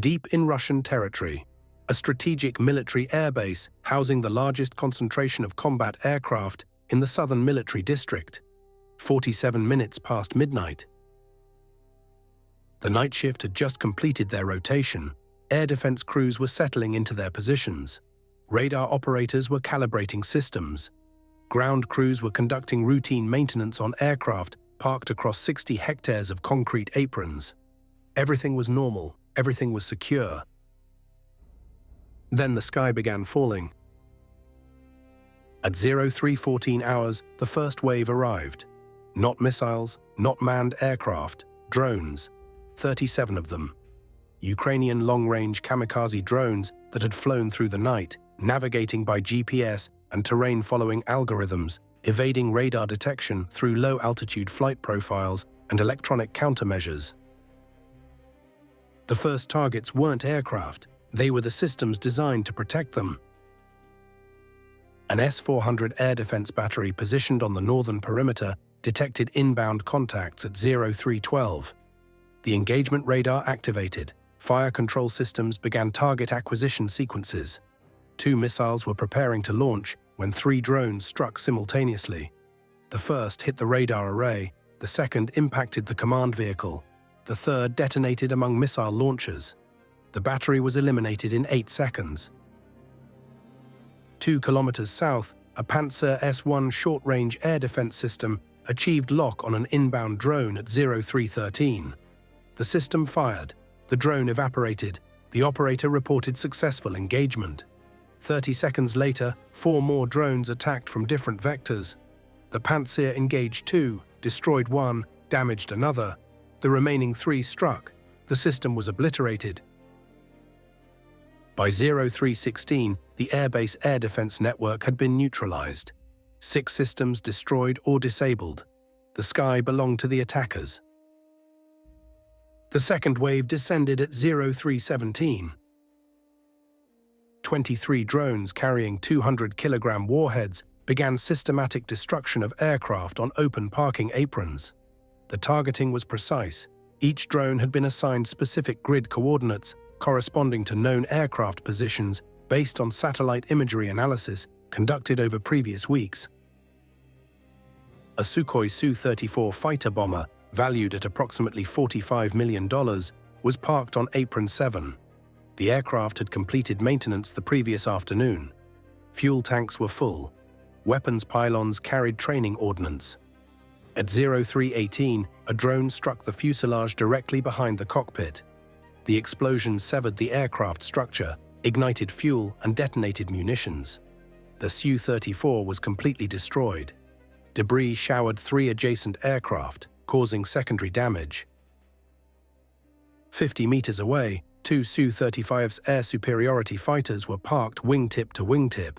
Deep in Russian territory, a strategic military airbase housing the largest concentration of combat aircraft in the southern military district. 47 minutes past midnight. The night shift had just completed their rotation. Air defense crews were settling into their positions. Radar operators were calibrating systems. Ground crews were conducting routine maintenance on aircraft parked across 60 hectares of concrete aprons. Everything was normal, everything was secure. Then the sky began falling. At 03:14 hours, the first wave arrived. Not missiles, not manned aircraft, drones, 37 of them. Ukrainian long-range kamikaze drones that had flown through the night, navigating by GPS and terrain-following algorithms, evading radar detection through low-altitude flight profiles and electronic countermeasures. The first targets weren't aircraft, they were the systems designed to protect them. An S-400 air defense battery positioned on the northern perimeter detected inbound contacts at 0312. The engagement radar activated. Fire control systems began target acquisition sequences. 2 missiles were preparing to launch when 3 drones struck simultaneously. The first hit the radar array, the second impacted the command vehicle, the third detonated among missile launchers. The battery was eliminated in 8 seconds. 2 kilometers south, a Pantsir S-1 short-range air defense system achieved lock on an inbound drone at 0313. The system fired. The drone evaporated. The operator reported successful engagement. 30 seconds later, 4 more drones attacked from different vectors. The Pantsir engaged 2, destroyed 1, damaged another. The remaining 3 struck. The system was obliterated. By 0316, the Airbase air defense network had been neutralized. 6 systems destroyed or disabled. The sky belonged to the attackers. The second wave descended at 0317. 23 drones carrying 200-kilogram warheads began systematic destruction of aircraft on open parking aprons. The targeting was precise. Each drone had been assigned specific grid coordinates corresponding to known aircraft positions based on satellite imagery analysis conducted over previous weeks. A Sukhoi Su-34 fighter bomber, valued at approximately $45 million, was parked on Apron 7. The aircraft had completed maintenance the previous afternoon. Fuel tanks were full. Weapons pylons carried training ordnance. At 0318, a drone struck the fuselage directly behind the cockpit. The explosion severed the aircraft structure, ignited fuel and detonated munitions. The Su-34 was completely destroyed. Debris showered 3 adjacent aircraft, causing secondary damage. 50 meters away, 2 Su-35's air superiority fighters were parked wingtip to wingtip.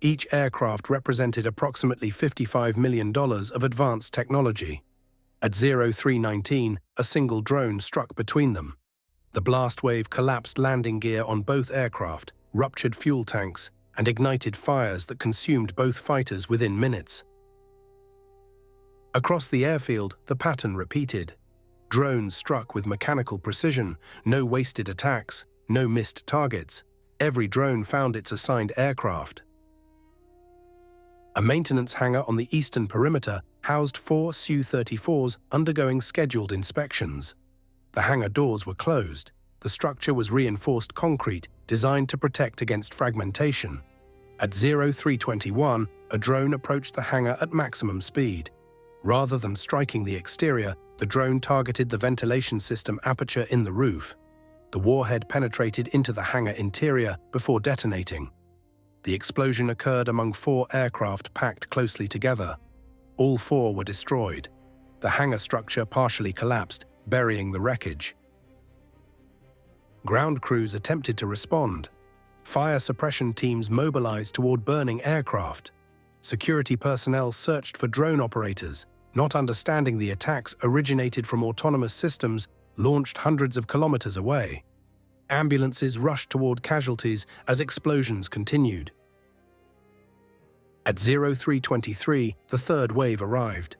Each aircraft represented approximately $55 million of advanced technology. At 0319, a single drone struck between them. The blast wave collapsed landing gear on both aircraft, ruptured fuel tanks, and ignited fires that consumed both fighters within minutes. Across the airfield, the pattern repeated. Drones struck with mechanical precision, no wasted attacks, no missed targets. Every drone found its assigned aircraft. A maintenance hangar on the eastern perimeter housed 4 Su-34s undergoing scheduled inspections. The hangar doors were closed. The structure was reinforced concrete designed to protect against fragmentation. At 0321, a drone approached the hangar at maximum speed. Rather than striking the exterior, the drone targeted the ventilation system aperture in the roof. The warhead penetrated into the hangar interior before detonating. The explosion occurred among 4 aircraft packed closely together. All 4 were destroyed. The hangar structure partially collapsed, burying the wreckage. Ground crews attempted to respond. Fire suppression teams mobilized toward burning aircraft. Security personnel searched for drone operators, not understanding the attacks originated from autonomous systems launched hundreds of kilometers away. Ambulances rushed toward casualties as explosions continued. At 0323, the third wave arrived.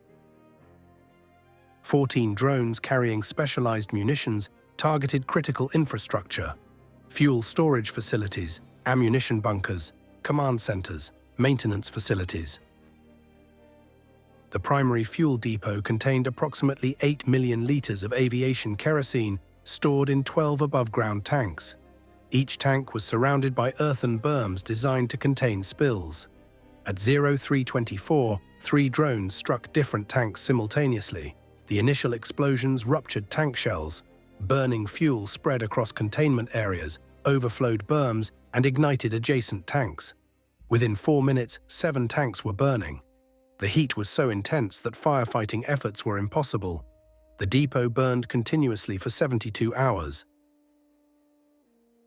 14 drones carrying specialized munitions targeted critical infrastructure, fuel storage facilities, ammunition bunkers, command centers, maintenance facilities. The primary fuel depot contained approximately 8 million liters of aviation kerosene stored in 12 above-ground tanks. Each tank was surrounded by earthen berms designed to contain spills. At 0324, 3 drones struck different tanks simultaneously. The initial explosions ruptured tank shells. Burning fuel spread across containment areas, overflowed berms, and ignited adjacent tanks. Within 4 minutes, 7 tanks were burning. The heat was so intense that firefighting efforts were impossible. The depot burned continuously for 72 hours.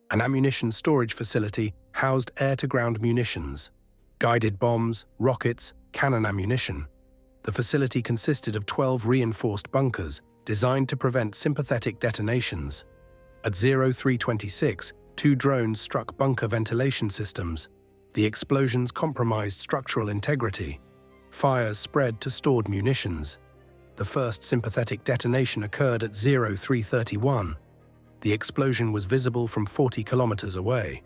An ammunition storage facility housed air-to-ground munitions, guided bombs, rockets, cannon ammunition. The facility consisted of 12 reinforced bunkers designed to prevent sympathetic detonations. At 0326, 2 drones struck bunker ventilation systems. The explosions compromised structural integrity. Fires spread to stored munitions. The first sympathetic detonation occurred at 0331. The explosion was visible from 40 kilometers away.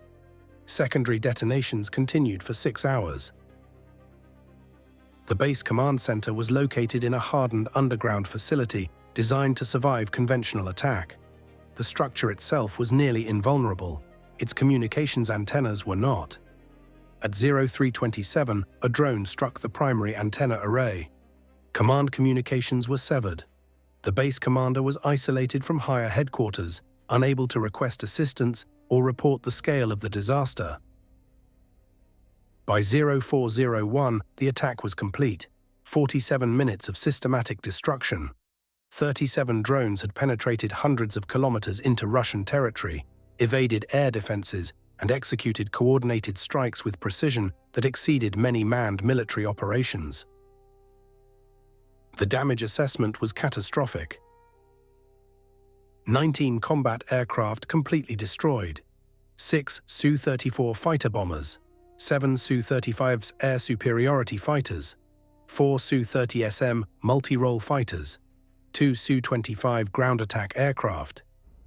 Secondary detonations continued for 6 hours. The base command center was located in a hardened underground facility designed to survive conventional attack. The structure itself was nearly invulnerable. Its communications antennas were not. At 0327, a drone struck the primary antenna array. Command communications were severed. The base commander was isolated from higher headquarters, unable to request assistance or report the scale of the disaster. By 0401, the attack was complete. 47 minutes of systematic destruction. 37 drones had penetrated hundreds of kilometers into Russian territory, evaded air defenses, and executed coordinated strikes with precision that exceeded many manned military operations. The damage assessment was catastrophic. 19 combat aircraft completely destroyed, 6 Su-34 fighter bombers, 7 Su-35's air superiority fighters, 4 Su-30SM multi-role fighters, 2 Su-25 ground attack aircraft.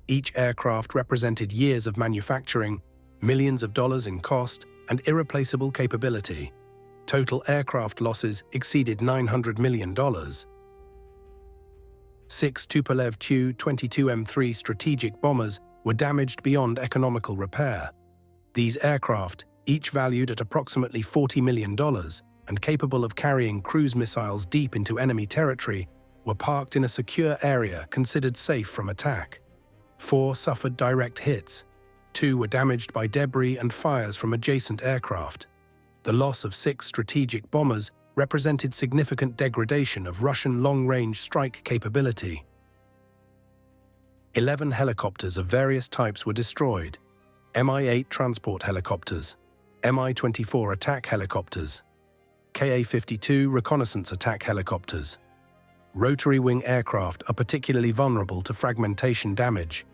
Each aircraft represented years of manufacturing, millions of dollars in cost, and irreplaceable capability. Total aircraft losses exceeded $900 million. 6 Tupolev Tu-22M3 strategic bombers were damaged beyond economical repair. These aircraft, each valued at approximately $40 million and capable of carrying cruise missiles deep into enemy territory, were parked in a secure area considered safe from attack. 4 suffered direct hits. 2 were damaged by debris and fires from adjacent aircraft. The loss of 6 strategic bombers represented significant degradation of Russian long-range strike capability. 11 helicopters of various types were destroyed. Mi-8 transport helicopters, Mi-24 attack helicopters, Ka-52 reconnaissance attack helicopters. Rotary wing aircraft are particularly vulnerable to fragmentation damage.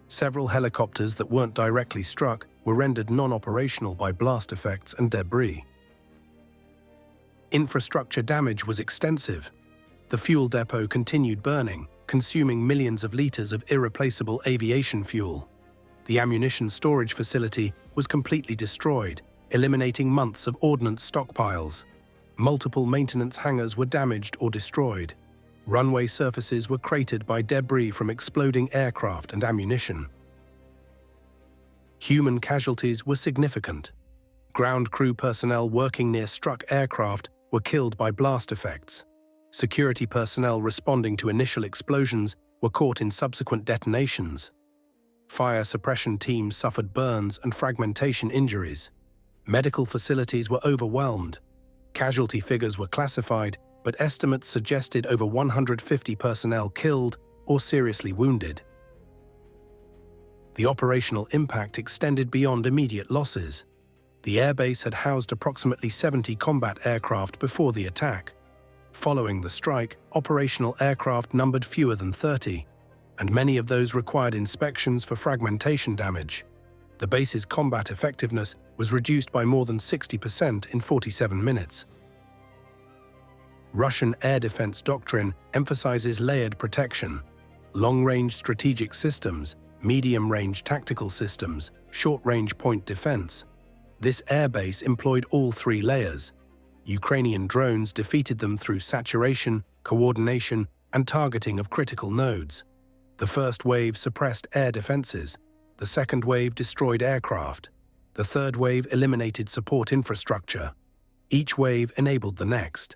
Several helicopters that weren't directly struck were rendered non-operational by blast effects and debris. Infrastructure damage was extensive. The fuel depot continued burning, consuming millions of liters of irreplaceable aviation fuel. The ammunition storage facility was completely destroyed, eliminating months of ordnance stockpiles. Multiple maintenance hangars were damaged or destroyed. Runway surfaces were cratered by debris from exploding aircraft and ammunition. Human casualties were significant. Ground crew personnel working near struck aircraft were killed by blast effects. Security personnel responding to initial explosions were caught in subsequent detonations. Fire suppression teams suffered burns and fragmentation injuries. Medical facilities were overwhelmed. Casualty figures were classified, but estimates suggested over 150 personnel killed or seriously wounded. The operational impact extended beyond immediate losses. The airbase had housed approximately 70 combat aircraft before the attack. Following the strike, operational aircraft numbered fewer than 30, and many of those required inspections for fragmentation damage. The base's combat effectiveness was reduced by more than 60% in 47 minutes. Russian air defense doctrine emphasizes layered protection. long-range strategic systems, medium-range tactical systems, short-range point defense. This airbase employed all three layers. Ukrainian drones defeated them through saturation, coordination, and targeting of critical nodes. The first wave suppressed air defenses. The second wave destroyed aircraft. The third wave eliminated support infrastructure. Each wave enabled the next.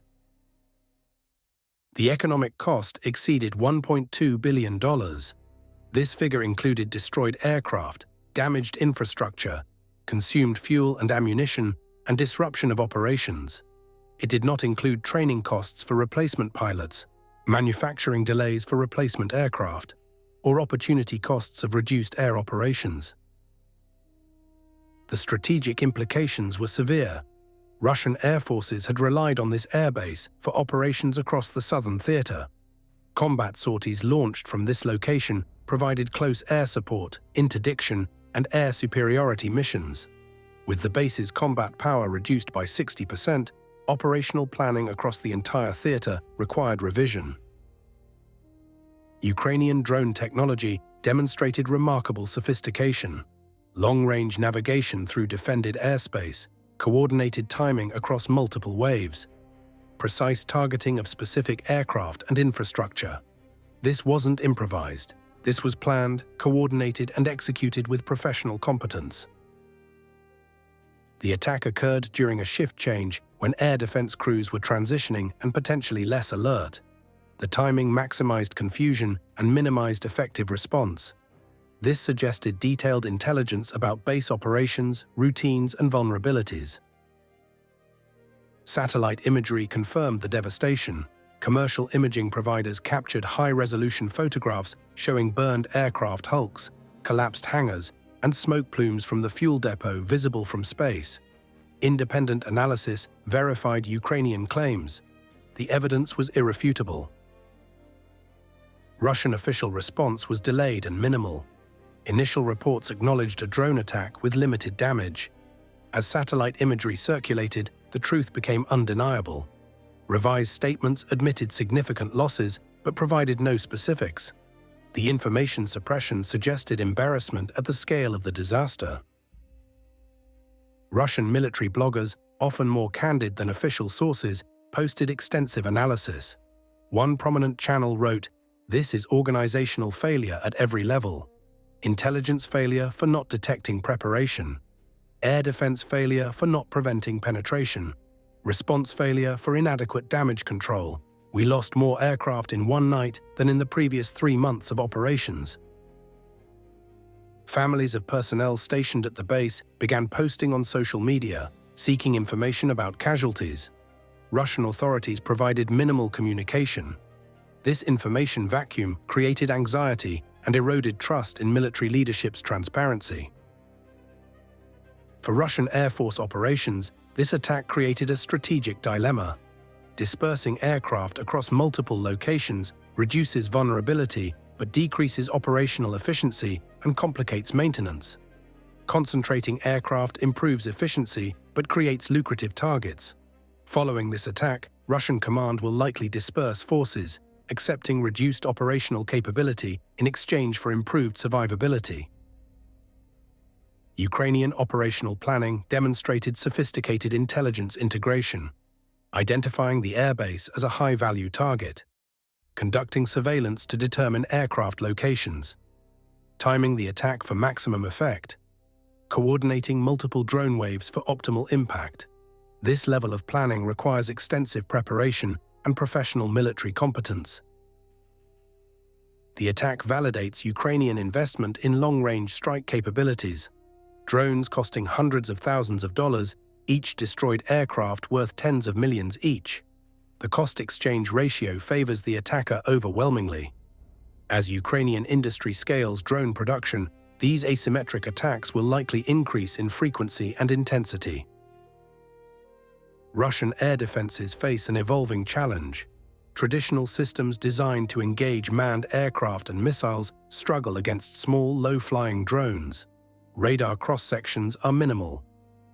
The economic cost exceeded $1.2 billion. This figure included destroyed aircraft, damaged infrastructure, consumed fuel and ammunition, and disruption of operations. It did not include training costs for replacement pilots, manufacturing delays for replacement aircraft, or opportunity costs of reduced air operations. The strategic implications were severe. Russian air forces had relied on this airbase for operations across the southern theater. Combat sorties launched from this location provided close air support, interdiction, and air superiority missions. With the base's combat power reduced by 60%, operational planning across the entire theater required revision. Ukrainian drone technology demonstrated remarkable sophistication. Long-range navigation through defended airspace, coordinated timing across multiple waves, precise targeting of specific aircraft and infrastructure. This wasn't improvised. This was planned, coordinated, and executed with professional competence. The attack occurred during a shift change when air defense crews were transitioning and potentially less alert. The timing maximized confusion and minimized effective response. This suggested detailed intelligence about base operations, routines, and vulnerabilities. Satellite imagery confirmed the devastation. Commercial imaging providers captured high-resolution photographs showing burned aircraft hulks, collapsed hangars, and smoke plumes from the fuel depot visible from space. Independent analysis verified Ukrainian claims. The evidence was irrefutable. Russian official response was delayed and minimal. Initial reports acknowledged a drone attack with limited damage. As satellite imagery circulated, the truth became undeniable. Revised statements admitted significant losses but provided no specifics. The information suppression suggested embarrassment at the scale of the disaster. Russian military bloggers, often more candid than official sources, posted extensive analysis. One prominent channel wrote, "This is organizational failure at every level. Intelligence failure for not detecting preparation. Air defense failure for not preventing penetration. Response failure for inadequate damage control. We lost more aircraft in one night than in the previous 3 months of operations." Families of personnel stationed at the base began posting on social media, seeking information about casualties. Russian authorities provided minimal communication. This information vacuum created anxiety and eroded trust in military leadership's transparency. For Russian Air Force operations, this attack created a strategic dilemma. Dispersing aircraft across multiple locations reduces vulnerability but decreases operational efficiency and complicates maintenance. Concentrating aircraft improves efficiency but creates lucrative targets. Following this attack, Russian command will likely disperse forces, accepting reduced operational capability in exchange for improved survivability. Ukrainian operational planning demonstrated sophisticated intelligence integration, identifying the airbase as a high-value target, conducting surveillance to determine aircraft locations, timing the attack for maximum effect, coordinating multiple drone waves for optimal impact. This level of planning requires extensive preparation and professional military competence. The attack validates Ukrainian investment in long-range strike capabilities. Drones costing hundreds of thousands of dollars, each destroyed aircraft worth tens of millions each. The cost-exchange ratio favors the attacker overwhelmingly. As Ukrainian industry scales drone production, these asymmetric attacks will likely increase in frequency and intensity. Russian air defenses face an evolving challenge. Traditional systems designed to engage manned aircraft and missiles struggle against small, low-flying drones. Radar cross-sections are minimal.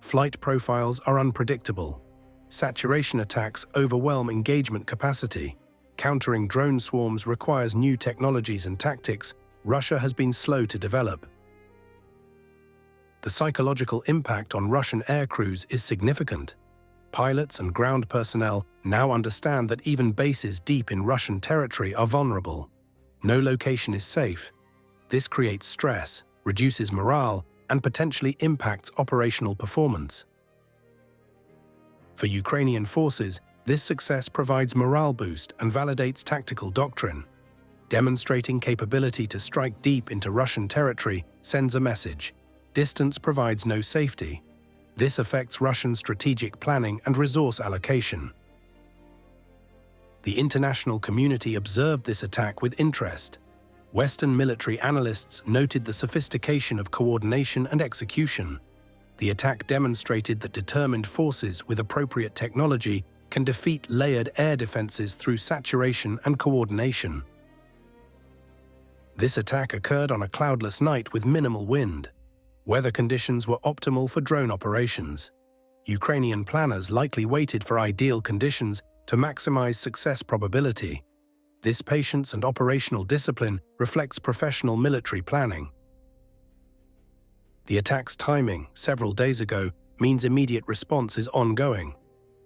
Flight profiles are unpredictable. Saturation attacks overwhelm engagement capacity. Countering drone swarms requires new technologies and tactics Russia has been slow to develop. The psychological impact on Russian air crews is significant. Pilots and ground personnel now understand that even bases deep in Russian territory are vulnerable. No location is safe. This creates stress, reduces morale, and potentially impacts operational performance. For Ukrainian forces, this success provides morale boost and validates tactical doctrine. Demonstrating capability to strike deep into Russian territory sends a message: distance provides no safety. This affects Russian strategic planning and resource allocation. The international community observed this attack with interest. Western military analysts noted the sophistication of coordination and execution. The attack demonstrated that determined forces with appropriate technology can defeat layered air defenses through saturation and coordination. This attack occurred on a cloudless night with minimal wind. Weather conditions were optimal for drone operations. Ukrainian planners likely waited for ideal conditions to maximize success probability. This patience and operational discipline reflects professional military planning. The attack's timing, several days ago, means immediate response is ongoing.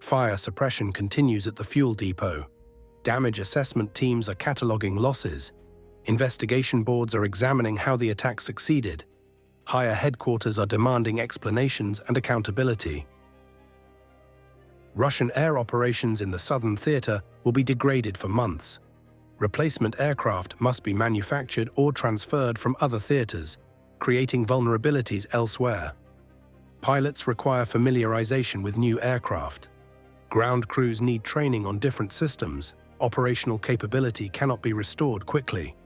Fire suppression continues at the fuel depot. Damage assessment teams are cataloging losses. Investigation boards are examining how the attack succeeded. Higher headquarters are demanding explanations and accountability. Russian air operations in the southern theater will be degraded for months. Replacement aircraft must be manufactured or transferred from other theaters, creating vulnerabilities elsewhere. Pilots require familiarization with new aircraft. Ground crews need training on different systems. Operational capability cannot be restored quickly.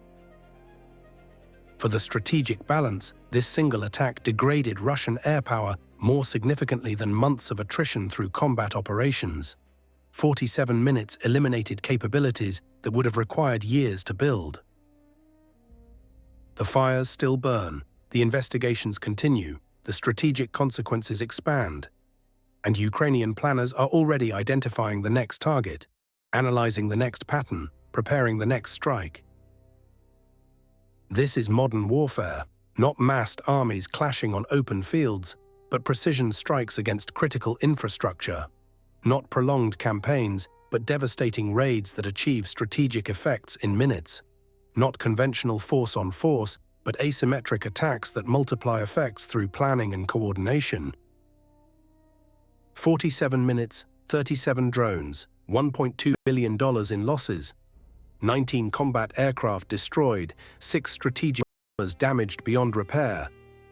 For the strategic balance, this single attack degraded Russian air power more significantly than months of attrition through combat operations. 47 minutes eliminated capabilities that would have required years to build. The fires still burn, the investigations continue, the strategic consequences expand. And Ukrainian planners are already identifying the next target, analyzing the next pattern, preparing the next strike. This is modern warfare, not massed armies clashing on open fields, but precision strikes against critical infrastructure. Not prolonged campaigns, but devastating raids that achieve strategic effects in minutes. Not conventional force-on-force, but asymmetric attacks that multiply effects through planning and coordination. 47 minutes, 37 drones, $1.2 billion in losses. 19 combat aircraft destroyed, 6 strategic bombers damaged beyond repair,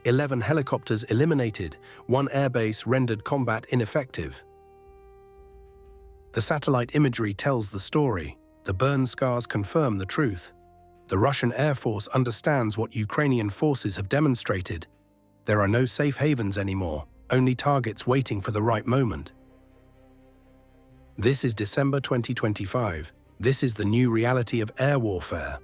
11 helicopters eliminated, 1 airbase rendered combat ineffective. The satellite imagery tells the story. The burn scars confirm the truth. The Russian Air Force understands what Ukrainian forces have demonstrated. There are no safe havens anymore, only targets waiting for the right moment. This is December 2025. This is the new reality of air warfare.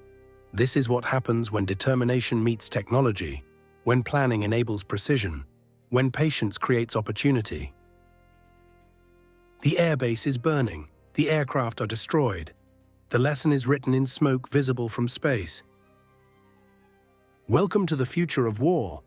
This is what happens when determination meets technology, when planning enables precision, when patience creates opportunity. The airbase is burning. The aircraft are destroyed. The lesson is written in smoke visible from space. Welcome to the future of war,